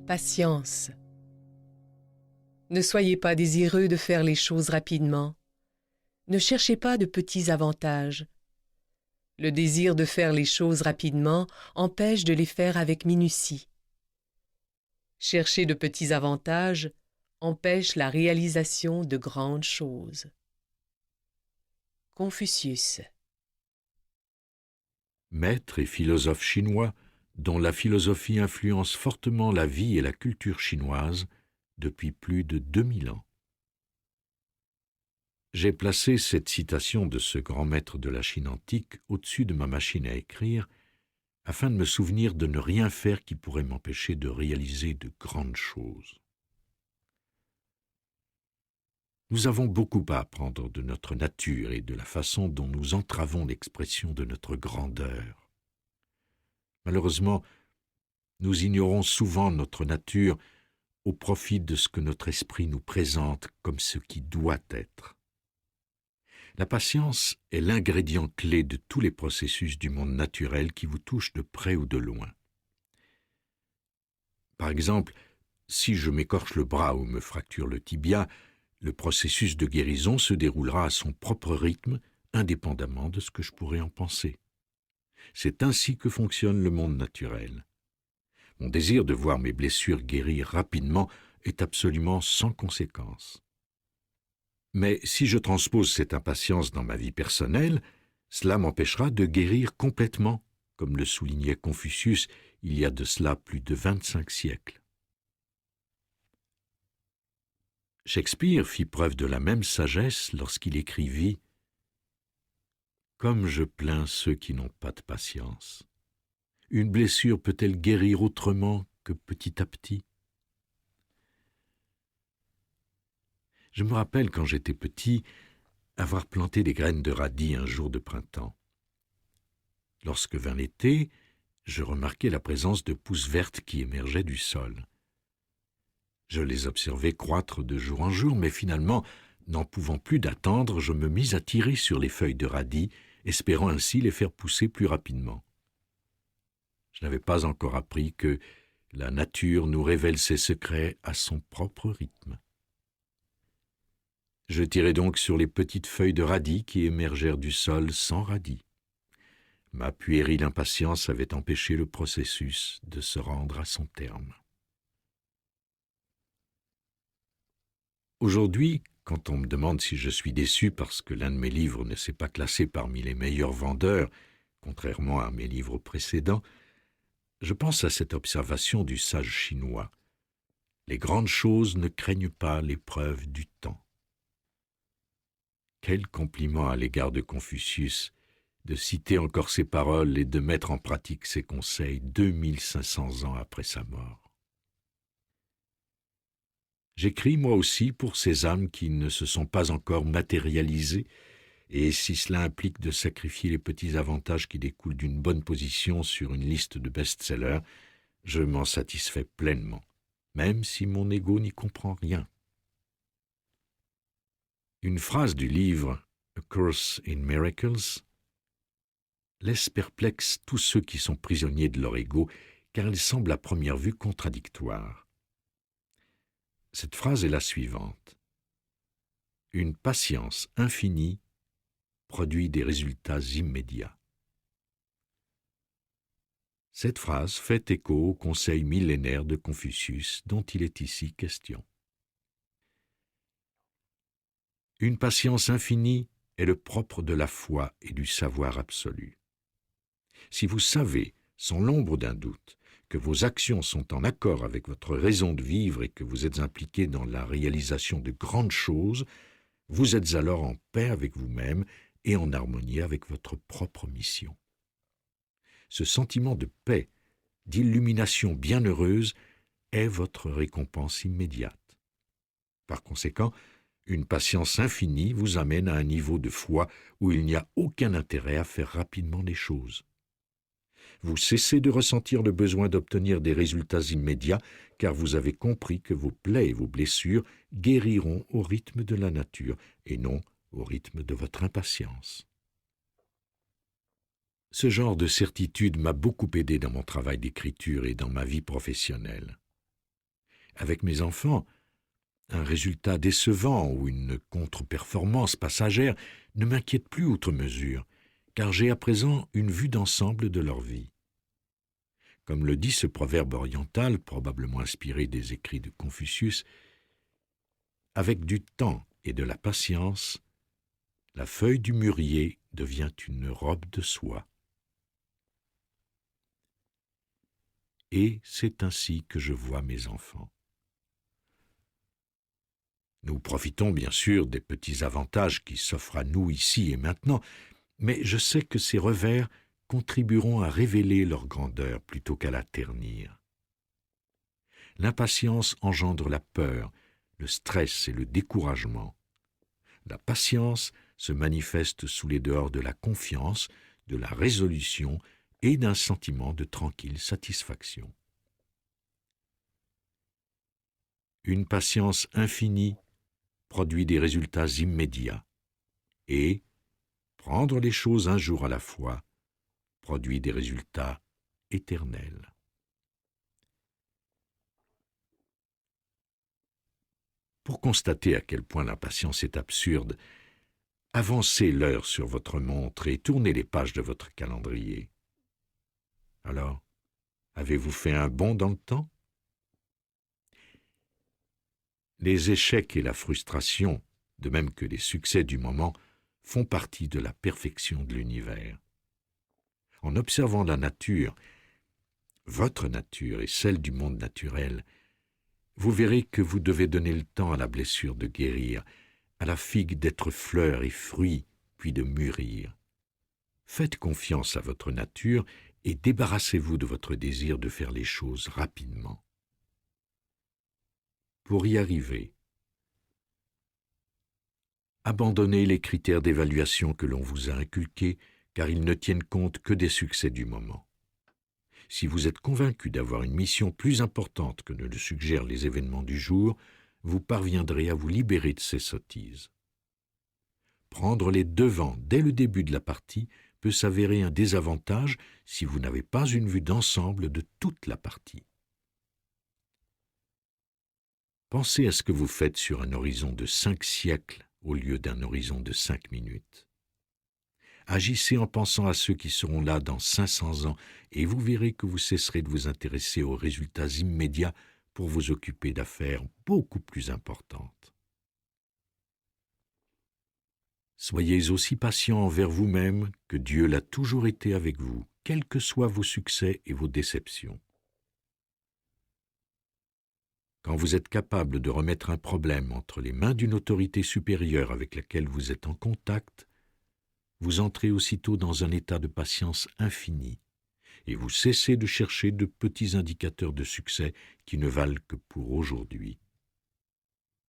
Patience. Ne soyez pas désireux de faire les choses rapidement. Ne cherchez pas de petits avantages. Le désir de faire les choses rapidement empêche de les faire avec minutie. Chercher de petits avantages empêche la réalisation de grandes choses. Confucius. Maître et philosophe chinois dont la philosophie influence fortement la vie et la culture chinoise depuis plus de 2000 ans. J'ai placé cette citation de ce grand maître de la Chine antique au-dessus de ma machine à écrire afin de me souvenir de ne rien faire qui pourrait m'empêcher de réaliser de grandes choses. Nous avons beaucoup à apprendre de notre nature et de la façon dont nous entravons l'expression de notre grandeur. Malheureusement, nous ignorons souvent notre nature au profit de ce que notre esprit nous présente comme ce qui doit être. La patience est l'ingrédient clé de tous les processus du monde naturel qui vous touchent de près ou de loin. Par exemple, si je m'écorche le bras ou me fracture le tibia, le processus de guérison se déroulera à son propre rythme, indépendamment de ce que je pourrais en penser. C'est ainsi que fonctionne le monde naturel. Mon désir de voir mes blessures guérir rapidement est absolument sans conséquence. Mais si je transpose cette impatience dans ma vie personnelle, cela m'empêchera de guérir complètement, comme le soulignait Confucius il y a de cela plus de 25 siècles. Shakespeare fit preuve de la même sagesse lorsqu'il écrivit « Comme je plains ceux qui n'ont pas de patience. Une blessure peut-elle guérir autrement que petit à petit ?» Je me rappelle quand j'étais petit avoir planté des graines de radis un jour de printemps. Lorsque vint l'été, je remarquai la présence de pousses vertes qui émergeaient du sol. Je les observais croître de jour en jour, mais finalement, n'en pouvant plus d'attendre, je me mis à tirer sur les feuilles de radis, espérant ainsi les faire pousser plus rapidement. Je n'avais pas encore appris que la nature nous révèle ses secrets à son propre rythme. Je tirai donc sur les petites feuilles de radis qui émergèrent du sol sans radis. Ma puérile impatience avait empêché le processus de se rendre à son terme. Aujourd'hui, quand on me demande si je suis déçu parce que l'un de mes livres ne s'est pas classé parmi les meilleurs vendeurs, contrairement à mes livres précédents, je pense à cette observation du sage chinois. Les grandes choses ne craignent pas l'épreuve du temps. Quel compliment à l'égard de Confucius de citer encore ses paroles et de mettre en pratique ses conseils 2500 ans après sa mort. J'écris moi aussi pour ces âmes qui ne se sont pas encore matérialisées, et si cela implique de sacrifier les petits avantages qui découlent d'une bonne position sur une liste de best-sellers, je m'en satisfais pleinement, même si mon ego n'y comprend rien. Une phrase du livre « A Course in Miracles » laisse perplexes tous ceux qui sont prisonniers de leur ego, car elle semble à première vue contradictoire. Cette phrase est la suivante. Une patience infinie produit des résultats immédiats. Cette phrase fait écho au conseil millénaire de Confucius dont il est ici question. Une patience infinie est le propre de la foi et du savoir absolu. Si vous savez, sans l'ombre d'un doute, que vos actions sont en accord avec votre raison de vivre et que vous êtes impliqué dans la réalisation de grandes choses, vous êtes alors en paix avec vous-même et en harmonie avec votre propre mission. Ce sentiment de paix, d'illumination bienheureuse est votre récompense immédiate. Par conséquent, une patience infinie vous amène à un niveau de foi où il n'y a aucun intérêt à faire rapidement les choses. Vous cessez de ressentir le besoin d'obtenir des résultats immédiats car vous avez compris que vos plaies et vos blessures guériront au rythme de la nature et non au rythme de votre impatience. Ce genre de certitude m'a beaucoup aidé dans mon travail d'écriture et dans ma vie professionnelle. Avec mes enfants, un résultat décevant ou une contre-performance passagère ne m'inquiète plus outre mesure, car j'ai à présent une vue d'ensemble de leur vie. Comme le dit ce proverbe oriental, probablement inspiré des écrits de Confucius, « Avec du temps et de la patience, la feuille du mûrier devient une robe de soie. » Et c'est ainsi que je vois mes enfants. Nous profitons bien sûr des petits avantages qui s'offrent à nous ici et maintenant, mais je sais que ces revers contribueront à révéler leur grandeur plutôt qu'à la ternir. L'impatience engendre la peur, le stress et le découragement. La patience se manifeste sous les dehors de la confiance, de la résolution et d'un sentiment de tranquille satisfaction. Une patience infinie produit des résultats immédiats et prendre les choses un jour à la fois produit des résultats éternels. Pour constater à quel point l'impatience est absurde, avancez l'heure sur votre montre et tournez les pages de votre calendrier. Alors, avez-vous fait un bond dans le temps? Les échecs et la frustration, de même que les succès du moment, font partie de la perfection de l'univers. En observant la nature, votre nature et celle du monde naturel, vous verrez que vous devez donner le temps à la blessure de guérir, à la figue d'être fleur et fruit, puis de mûrir. Faites confiance à votre nature et débarrassez-vous de votre désir de faire les choses rapidement. Pour y arriver, abandonnez les critères d'évaluation que l'on vous a inculqués, car ils ne tiennent compte que des succès du moment. Si vous êtes convaincu d'avoir une mission plus importante que ne le suggèrent les événements du jour, vous parviendrez à vous libérer de ces sottises. Prendre les devants dès le début de la partie peut s'avérer un désavantage si vous n'avez pas une vue d'ensemble de toute la partie. Pensez à ce que vous faites sur un horizon de 5 siècles au lieu d'un horizon de 5 minutes. Agissez en pensant à ceux qui seront là dans 500 ans et vous verrez que vous cesserez de vous intéresser aux résultats immédiats pour vous occuper d'affaires beaucoup plus importantes. Soyez aussi patient envers vous-même que Dieu l'a toujours été avec vous, quels que soient vos succès et vos déceptions. Quand vous êtes capable de remettre un problème entre les mains d'une autorité supérieure avec laquelle vous êtes en contact, vous entrez aussitôt dans un état de patience infinie et vous cessez de chercher de petits indicateurs de succès qui ne valent que pour aujourd'hui.